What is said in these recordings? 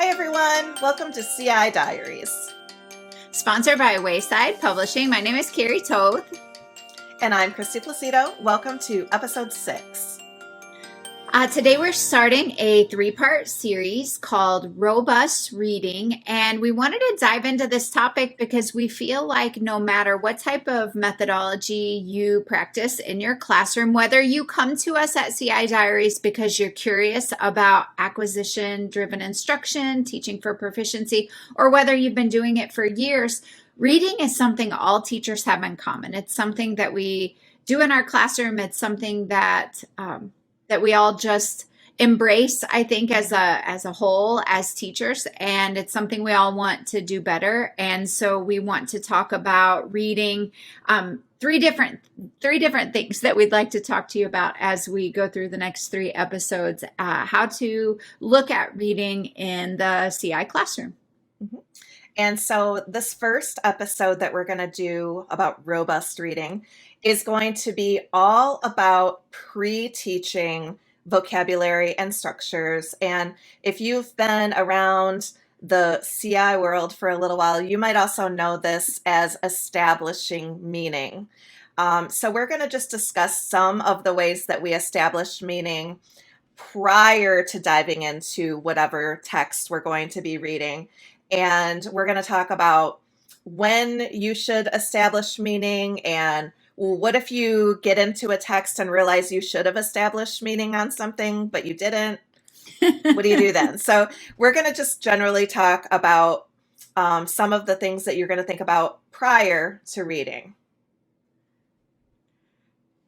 Hi everyone, welcome to CI Diaries. Sponsored by Wayside Publishing. My name is Carrie Toth. And I'm Kristy Placido. Welcome to episode 6. Today we're starting a 3-part series called Robust Reading, and we wanted to dive into this topic because we feel like no matter what type of methodology you practice in your classroom, whether you come to us at CI Diaries because you're curious about acquisition-driven instruction, teaching for proficiency, or whether you've been doing it for years, reading is something all teachers have in common. It's something that we do in our classroom. It's something that we all just embrace, I think, as a whole, as teachers, and it's something we all want to do better. And so we want to talk about reading, three different things that we'd like to talk to you about as we go through the next 3 episodes, how to look at reading in the CI classroom. Mm-hmm. And so this first episode that we're going to do about robust reading is going to be all about pre-teaching vocabulary and structures. And if you've been around the CI world for a little while, you might also know this as establishing meaning. So we're going to just discuss some of the ways that we establish meaning prior to diving into whatever text we're going to be reading. And we're going to talk about when you should establish meaning and what if you get into a text and realize you should have established meaning on something, but you didn't? What do you do then? So we're going to just generally talk about some of the things that you're going to think about prior to reading.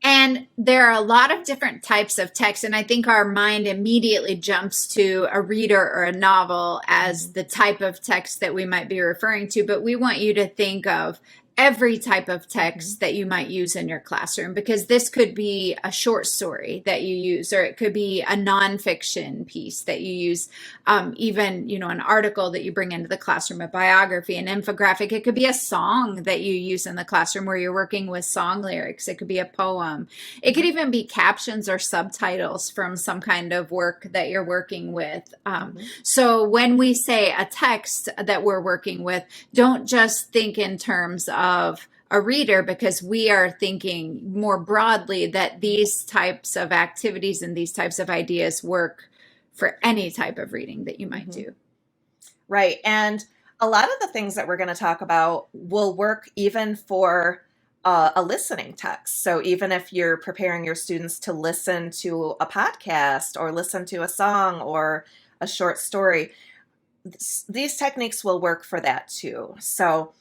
And there are a lot of different types of text, and I think our mind immediately jumps to a reader or a novel as the type of text that we might be referring to, but we want you to think of every type of text that you might use in your classroom, because this could be a short story that you use, or it could be a nonfiction piece that you use, even, an article that you bring into the classroom, a biography, an infographic. It could be a song that you use in the classroom where you're working with song lyrics. It could be a poem. It could even be captions or subtitles from some kind of work that you're working with. So when we say a text that we're working with, don't just think in terms of a reader, because we are thinking more broadly that these types of activities and these types of ideas work for any type of reading that you might do. Right. And a lot of the things that we're going to talk about will work even for a listening text. So even if you're preparing your students to listen to a podcast or listen to a song or a short story, these techniques will work for that too. So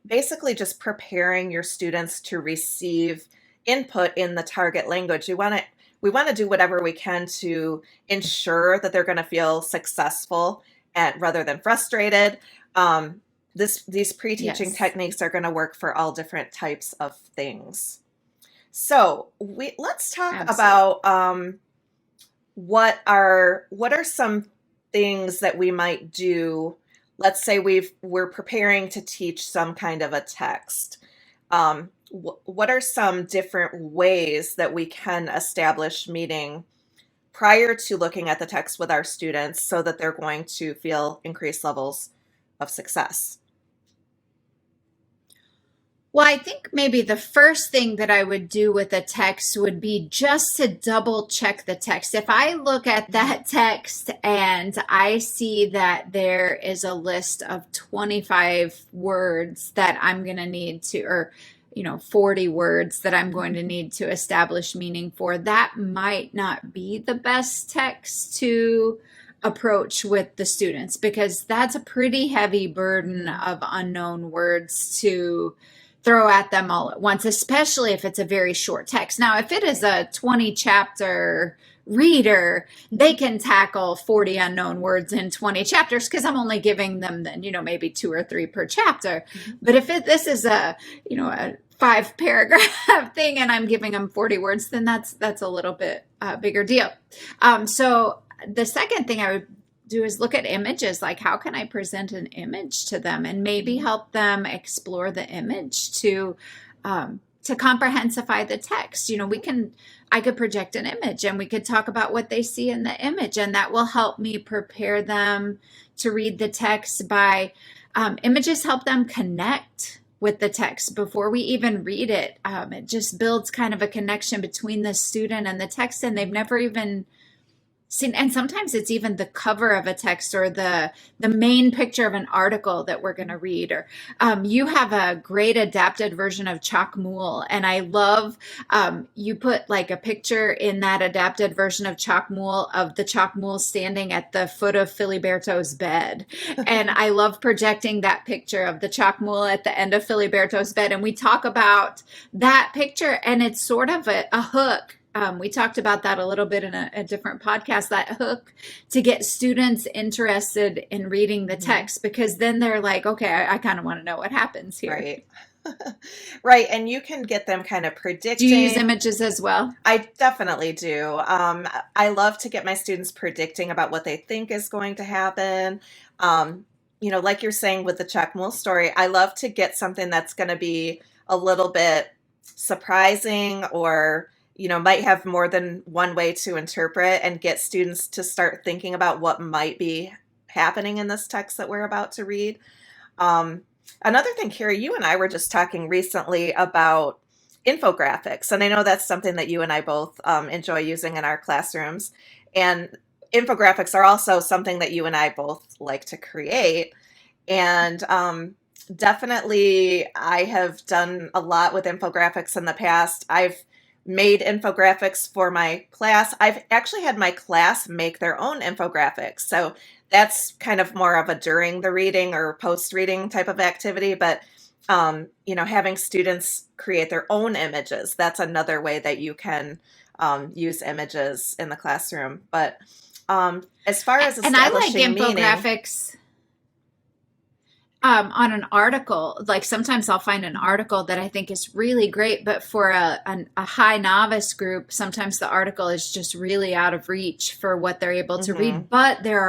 basically just preparing your students to receive input in the target language. We want to do whatever we can to ensure that they're going to feel successful rather than frustrated. These pre-teaching techniques are going to work for all different types of things. So let's talk about what are some things that we might do. Let's say we're preparing to teach some kind of a text. What are some different ways that we can establish meaning prior to looking at the text with our students so that they're going to feel increased levels of success? Well, I think maybe the first thing that I would do with a text would be just to double check the text. If I look at that text and I see that there is a list of 25 words that I'm going to need to, or 40 words that I'm going to need to establish meaning for, that might not be the best text to approach with the students, because that's a pretty heavy burden of unknown words to throw at them all at once, especially if it's a very short text. Now, if it is a 20-chapter reader, they can tackle 40 unknown words in 20 chapters because I'm only giving them then, maybe 2 or 3 per chapter. But if this is a 5-paragraph thing and I'm giving them 40 words, then that's a little bit bigger deal. So the second thing I would do is look at images, like how can I present an image to them, and maybe help them explore the image to to comprehensify the text. I could project an image and we could talk about what they see in the image, and that will help me prepare them to read the text by images help them connect with the text before we even read it. It just builds kind of a connection between the student and the text, and they've never even seen. And sometimes it's even the cover of a text or the main picture of an article that we're going to read. Or you have a great adapted version of Chalk-Mule, and I love you put like a picture in that adapted version of Chalk-Mule of the Chalk-Mule standing at the foot of Filiberto's bed. And I love projecting that picture of the Chalk-Mule at the end of Filiberto's bed. And we talk about that picture, and it's sort of a hook. We talked about that a little bit in a different podcast, that hook to get students interested in reading the text, because then they're like, okay, I kind of want to know what happens here. Right. Right. And you can get them kind of predicting. Do you use images as well? I definitely do. I love to get my students predicting about what they think is going to happen. Like you're saying with the Chalk-Mule story, I love to get something that's going to be a little bit surprising, or might have more than one way to interpret, and get students to start thinking about what might be happening in this text that we're about to read. Another thing, Carrie, you and I were just talking recently about infographics, and I know that's something that you and I both enjoy using in our classrooms. And infographics are also something that you and I both like to create. And definitely, I have done a lot with infographics in the past. I've made infographics for my class. I've actually had my class make their own infographics. So that's kind of more of a during the reading or post-reading type of activity. But, having students create their own images, that's another way that you can use images in the classroom. But as far as establishing and I like meaning, infographics on an article. Like sometimes I'll find an article that I think is really great, but for a high novice group, sometimes the article is just really out of reach for what they're able to read. But there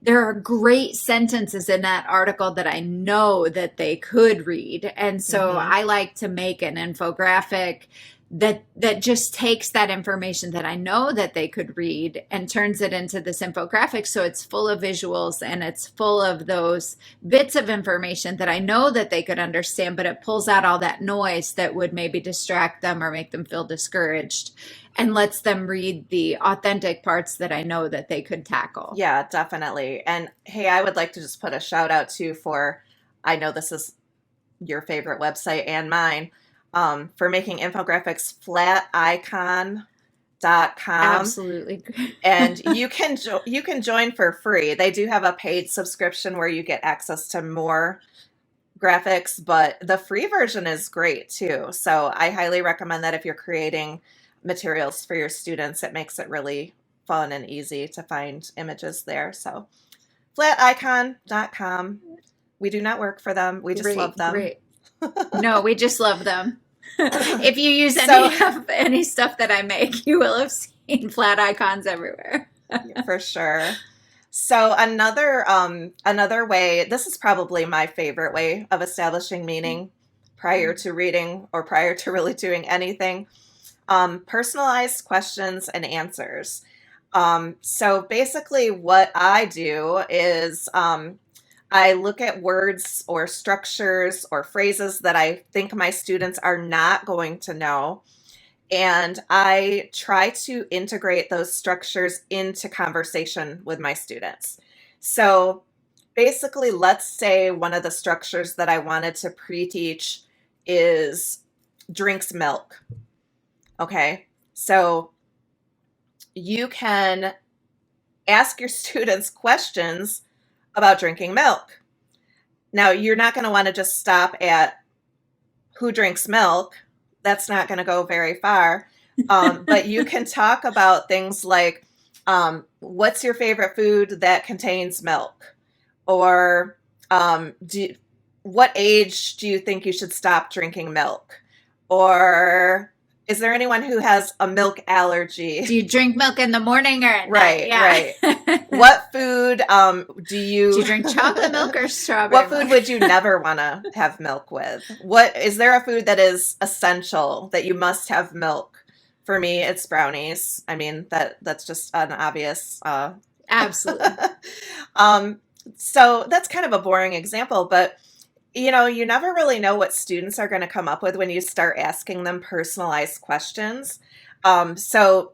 are great sentences in that article that I know that they could read. And so I like to make an infographic that just takes that information that I know that they could read and turns it into this infographic. So it's full of visuals and it's full of those bits of information that I know that they could understand, but it pulls out all that noise that would maybe distract them or make them feel discouraged, and lets them read the authentic parts that I know that they could tackle. Yeah, definitely. And hey, I would like to just put a shout out too for, I know this is your favorite website and mine, for making infographics, flaticon.com. Absolutely. And you can join for free. They do have a paid subscription where you get access to more graphics, but the free version is great too. So I highly recommend that if you're creating materials for your students. It makes it really fun and easy to find images there. So flaticon.com. We do not work for them. We just love them. Great. No, we just love them. If you use any stuff that I make, you will have seen flat icons everywhere. For sure. So another way, this is probably my favorite way of establishing meaning prior to reading or prior to really doing anything, personalized questions and answers. So basically what I do is I look at words or structures or phrases that I think my students are not going to know, and I try to integrate those structures into conversation with my students. So basically, let's say one of the structures that I wanted to pre-teach is drinks milk. Okay, so you can ask your students questions about drinking milk. Now, you're not going to want to just stop at who drinks milk. That's not going to go very far. But you can talk about things like, what's your favorite food that contains milk? Or what age do you think you should stop drinking milk? Or is there anyone who has a milk allergy? Do you drink milk in the morning or at night? Right, Yeah. right. What food do Do you you drink chocolate milk or strawberry what food milk? would you never want to have milk with? What is there a food that is essential that you must have milk? For me, it's brownies. I mean, that's just an obvious Absolutely. um so that's kind of a boring example, but you never really know what students are going to come up with when you start asking them personalized questions. So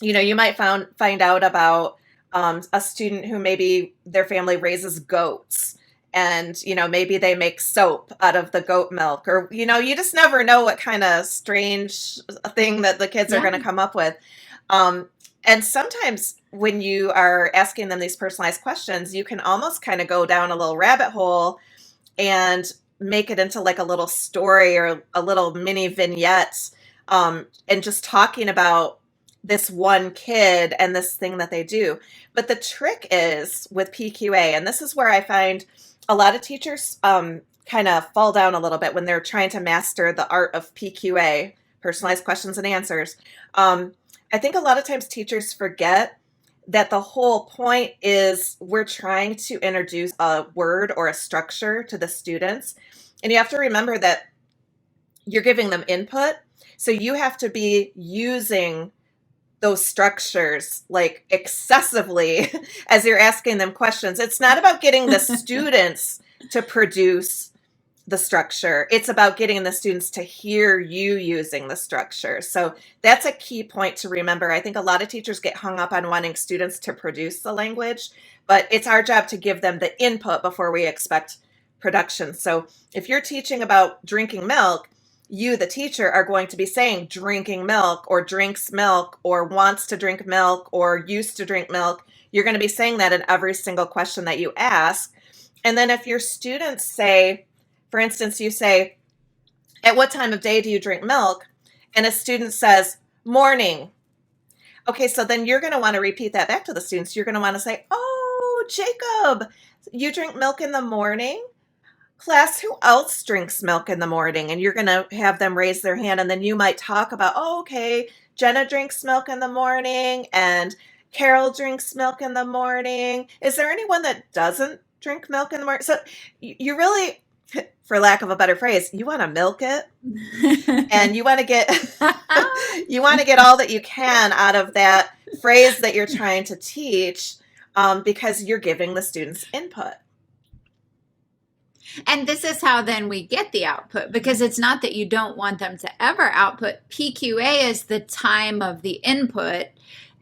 you might find out about a student who maybe their family raises goats, and maybe they make soap out of the goat milk, or you just never know what kind of strange thing that the kids are Yeah. going to come up with. Um, and sometimes when you are asking them these personalized questions, you can almost kind of go down a little rabbit hole and make it into like a little story or a little mini vignette, and just talking about this one kid and this thing that they do. But the trick is with PQA, and this is where I find a lot of teachers kind of fall down a little bit when they're trying to master the art of PQA, personalized questions and answers. I think a lot of times teachers forget that the whole point is we're trying to introduce a word or a structure to the students. And you have to remember that you're giving them input. So you have to be using those structures like excessively as you're asking them questions. It's not about getting the students to produce the structure. It's about getting the students to hear you using the structure. So that's a key point to remember. I think a lot of teachers get hung up on wanting students to produce the language, but it's our job to give them the input before we expect production. So if you're teaching about drinking milk, you, the teacher, are going to be saying drinking milk or drinks milk or wants to drink milk or used to drink milk. You're going to be saying that in every single question that you ask. And then if your students say, for instance, you say, at what time of day do you drink milk? And a student says, morning. Okay, so then you're going to want to repeat that back to the students. You're going to want to say, oh, Jacob, you drink milk in the morning? Class, who else drinks milk in the morning? And you're going to have them raise their hand. And then you might talk about, oh, okay, Jenna drinks milk in the morning and Carol drinks milk in the morning. Is there anyone that doesn't drink milk in the morning? So you really, for lack of a better phrase, you want to milk it, and you want to get you want to get all that you can out of that phrase that you're trying to teach, because you're giving the students input. And this is how then we get the output, because it's not that you don't want them to ever output. PQA is the time of the input,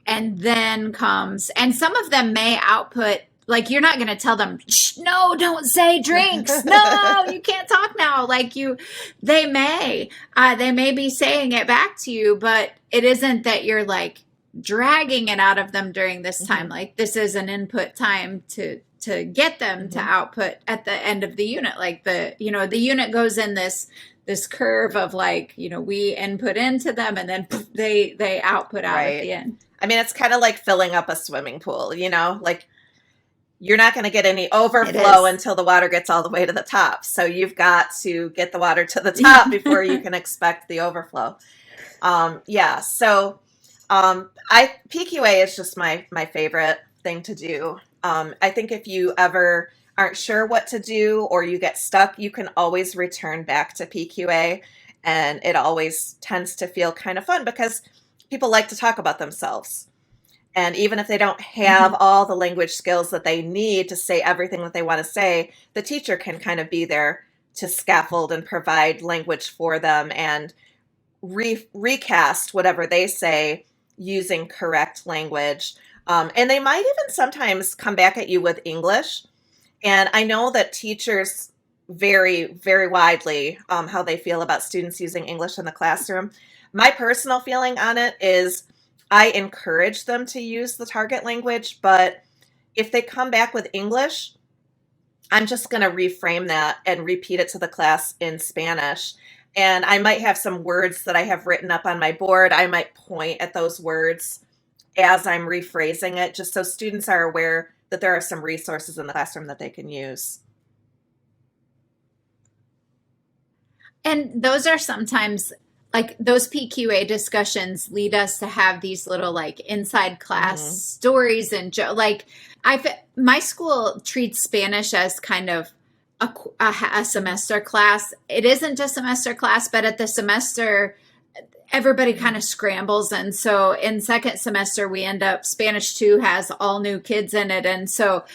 and then comes, and some of them may output, like you're not going to tell them, no, don't say drinks. No, you can't talk now. They may be saying it back to you, but it isn't that you're like dragging it out of them during this time. Mm-hmm. Like this is an input time to get them to output at the end of the unit. Like the unit goes in this curve of we input into them and then they output out at the end. I mean, it's kind of like filling up a swimming pool, like you're not going to get any overflow until the water gets all the way to the top. So you've got to get the water to the top before you can expect the overflow. So PQA is just my favorite thing to do. I think if you ever aren't sure what to do or you get stuck, you can always return back to PQA, and it always tends to feel kind of fun because people like to talk about themselves. And even if they don't have all the language skills that they need to say everything that they want to say, the teacher can kind of be there to scaffold and provide language for them and recast whatever they say using correct language. And they might even sometimes come back at you with English. And I know that teachers vary very widely how they feel about students using English in the classroom. My personal feeling on it is I encourage them to use the target language, but if they come back with English, I'm just going to reframe that and repeat it to the class in Spanish. And I might have some words that I have written up on my board. I might point at those words as I'm rephrasing it, just so students are aware that there are some resources in the classroom that they can use. And those are sometimes like those PQA discussions lead us to have these little like inside class Mm-hmm. stories and like my school treats Spanish as kind of a semester class. It isn't just semester class, but at the semester everybody kind of scrambles. And so in second semester, we end up Spanish 2 has all new kids in it. And so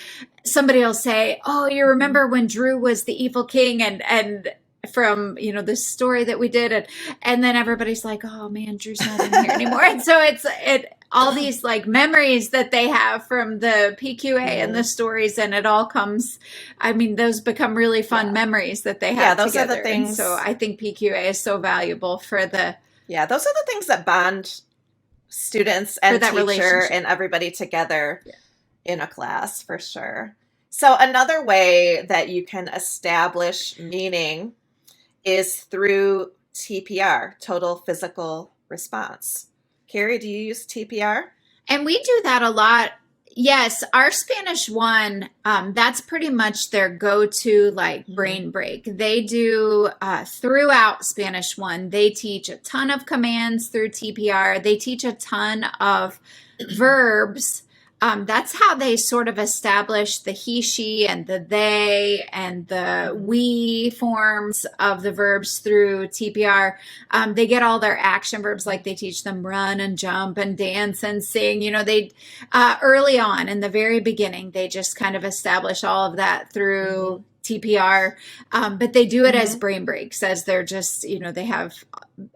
somebody will say, oh, you remember when Drew was the evil king and from, you know, this story that we did. And then everybody's like, oh man, Drew's not in here anymore. And so all these like memories that they have from the PQA and the stories, and it all comes, I mean, those become really fun memories that they have those together. are the things. And so I think PQA is so valuable for the, those are the things that bond students and teacher and everybody together in a class, for sure. So another way that you can establish meaning is through TPR, total physical response. Carrie, do you use TPR? And we do that a lot. Yes, our Spanish 1, that's pretty much their go-to like brain break. They do throughout Spanish 1, they teach a ton of commands through TPR. They teach a ton of verbs. That's how they sort of establish the he, she, and the they, and the we forms of the verbs through TPR. They get all their action verbs, like they teach them run and jump and dance and sing. You know, they early on in the very beginning, they just kind of establish all of that through TPR, but they do it as brain breaks, as they're just, you know, they have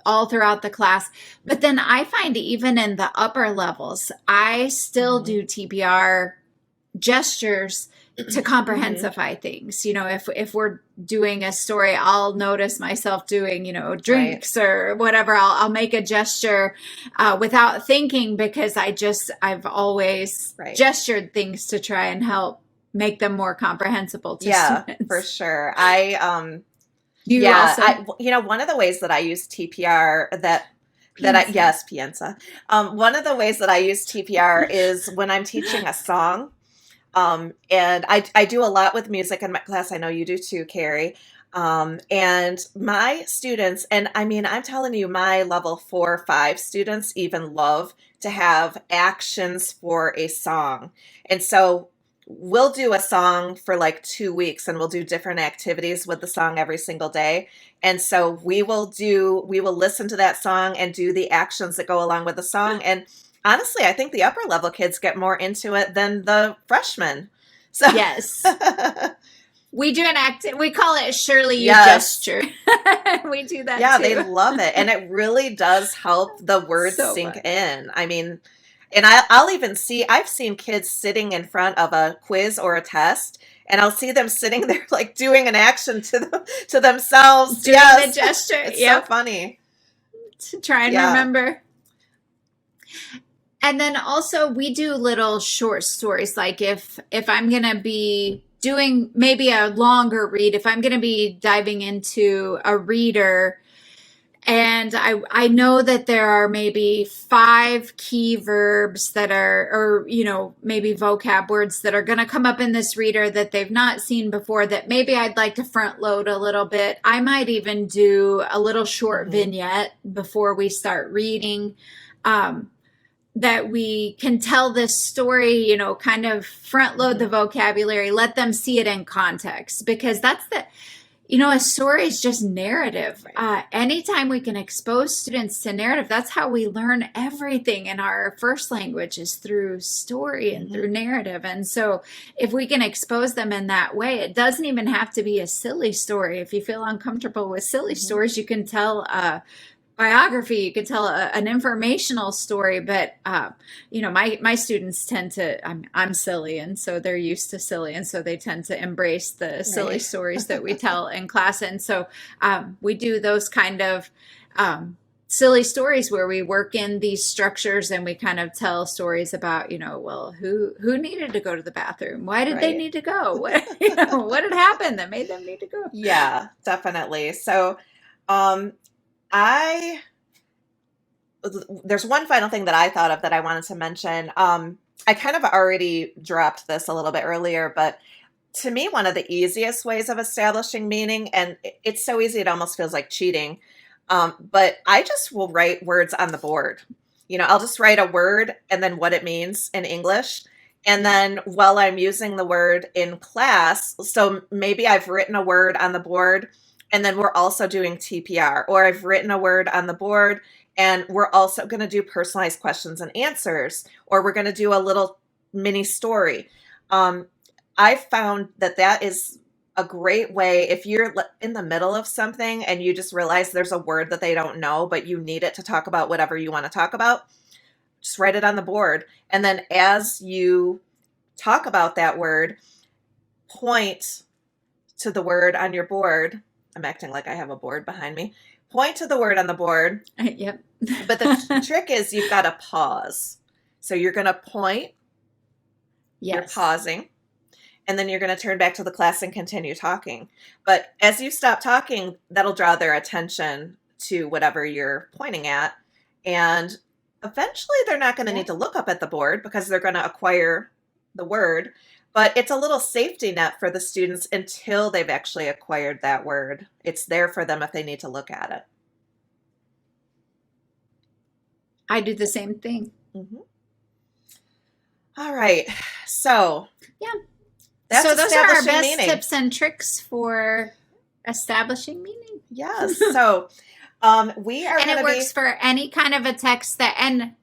all throughout the class. But then I find even in the upper levels, I still do TPR gestures to comprehensify things. You know, if we're doing a story, I'll notice myself doing, you know, drinks or whatever. I'll make a gesture without thinking, because I've always gestured things to try and help make them more comprehensible to students. For sure. One of the ways that I use TPR Piensa. One of the ways that I use TPR is when I'm teaching a song. And I do a lot with music in my class. I know you do too, Carrie. And my students, and I mean, I'm telling you, my level 4, 5 students even love to have actions for a song. And so we'll do a song for like 2 weeks, and we'll do different activities with the song every single day. And so we will listen to that song and do the actions that go along with the song. And honestly, I think the upper level kids get more into it than the freshmen. So yes. We do we call it Shirley You Gesture. We do that too. They love it. And it really does help the words sink in. I mean, and I've seen kids sitting in front of a quiz or a test, and I'll see them sitting there like doing an action to themselves. Doing the gesture. It's so funny. To try and remember. And then also we do little short stories. Like if I'm going to be doing maybe a longer read, if I'm going to be diving into a reader, and I know that there are maybe 5 key verbs that are, or, you know, maybe vocab words that are going to come up in this reader that they've not seen before, that maybe I'd like to front load a little bit. I might even do a little short vignette before we start reading, that we can tell this story, you know, kind of front load the vocabulary, let them see it in context, because that's you know, a story is just narrative. Anytime we can expose students to narrative, that's how we learn everything in our first language, is through story and through narrative. And so if we can expose them in that way, it doesn't even have to be a silly story. If you feel uncomfortable with silly stories, you can tell biography, you could tell an informational story, but you know, my students tend to, I'm silly, and so they're used to silly, and so they tend to embrace the silly stories that we tell in class. And so we do those kind of silly stories where we work in these structures, and we kind of tell stories about, you know, well, who needed to go to the bathroom? Why did they need to go? What had happened that made them need to go? Yeah, definitely. So there's one final thing that I thought of that I wanted to mention. I kind of already dropped this a little bit earlier, but to me, one of the easiest ways of establishing meaning, and it's so easy, it almost feels like cheating, But I just will write words on the board. I'll just write a word and then what it means in English. And then while I'm using the word in class, so maybe I've written a word on the board and then we're also doing TPR, or I've written a word on the board and we're also going to do personalized questions and answers, or we're going to do a little mini story. I've found that is a great way if you're in the middle of something and you just realize there's a word that they don't know, but you need it to talk about whatever you want to talk about. Just write it on the board. And then as you talk about that word, point to the word on your board. I'm acting like I have a board behind me. Point to the word on the board. Yep. But the trick is you've got to pause. So you're going to point. Yes. You're pausing. And then you're going to turn back to the class and continue talking. But as you stop talking, that'll draw their attention to whatever you're pointing at. And eventually they're not going to need to look up at the board because they're going to acquire the word. But it's a little safety net for the students until they've actually acquired that word. It's there for them if they need to look at it. I do the same thing. Mm-hmm. All right. So, yeah. That's so those are our best meaning. Tips and tricks for establishing meaning. Yes. So we are, and it works for any kind of a text and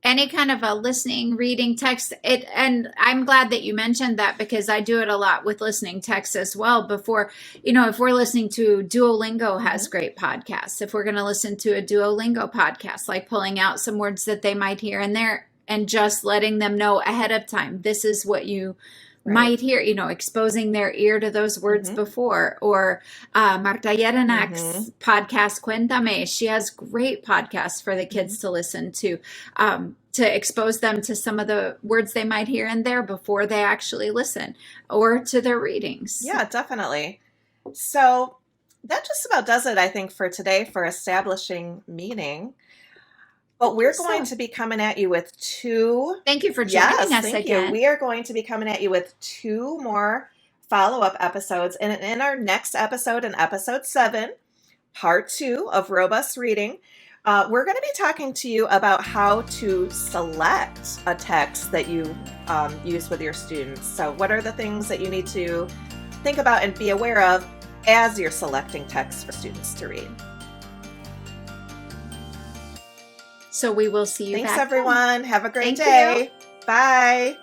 any kind of a listening, reading text. And I'm glad that you mentioned that because I do it a lot with listening text as well. Before, if we're listening to Duolingo has great podcasts. If we're going to listen to a Duolingo podcast, like pulling out some words that they might hear in there and just letting them know ahead of time, this is what you might hear, exposing their ear to those words before. Or Marta Jerenak's podcast, Cuéntame. She has great podcasts for the kids to listen to expose them to some of the words they might hear in there before they actually listen, or to their readings. Yeah, definitely. So that just about does it, I think, for today for establishing meaning. But we're going to be coming at you with two. Thank you for joining us again. We are going to be coming at you with two more follow-up episodes. And in our next episode, in episode 7, part 2 of Robust Reading, we're going to be talking to you about how to select a text that you use with your students. So what are the things that you need to think about and be aware of as you're selecting texts for students to read? So we will see you Thanks, back everyone. then. Have a great Thank day. you. Bye.